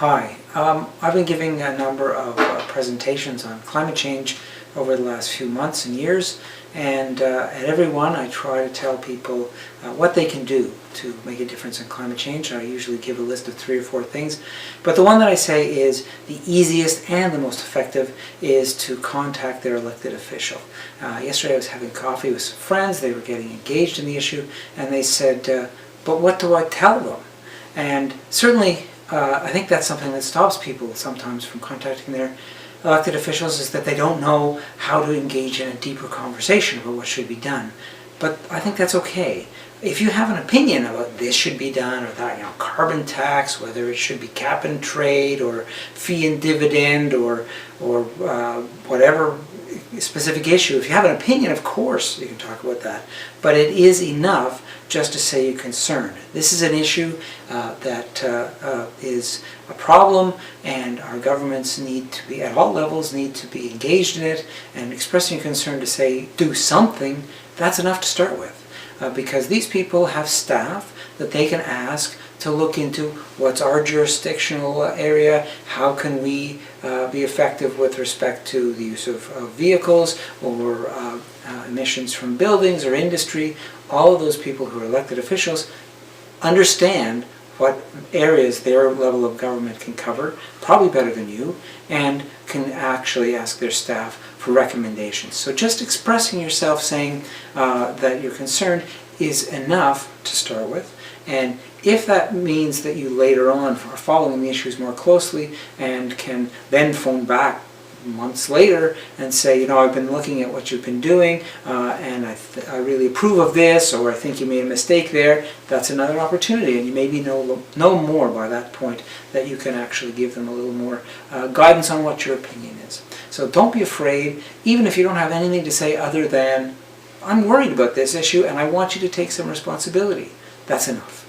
Hi, I've been giving a number of presentations on climate change over the last few months and years, and at every one I try to tell people what they can do to make a difference in climate change. I usually give a list of 3 or 4 things, but the one that I say is the easiest and the most effective is to contact their elected official. Yesterday I was having coffee with some friends. They were getting engaged in the issue, and they said, but what do I tell them? And certainly I think that's something that stops people sometimes from contacting their elected officials, is that they don't know how to engage in a deeper conversation about what should be done. But I think that's okay. If you have an opinion about this should be done or that, carbon tax, whether it should be cap and trade or fee and dividend or whatever specific issue, if you have an opinion, of course you can talk about that. But it is enough just to say you're concerned. This is an issue that is a problem, and our governments need to be, at all levels, need to be engaged in it, and expressing your concern to say, do something, that's enough to start with. Because these people have staff that they can ask to look into what's our jurisdictional area, how can we be effective with respect to the use of vehicles or emissions from buildings or industry. All of those people who are elected officials understand what areas their level of government can cover, probably better than you, and can actually ask their staff for recommendations. So just expressing yourself, saying that you're concerned, is enough to start with. And if that means that you later on are following the issues more closely and can then phone back months later and say, I've been looking at what you've been doing and I really approve of this, or I think you made a mistake there, that's another opportunity, and you maybe know more by that point that you can actually give them a little more guidance on what your opinion is. So don't be afraid, even if you don't have anything to say other than, I'm worried about this issue and I want you to take some responsibility. That's enough.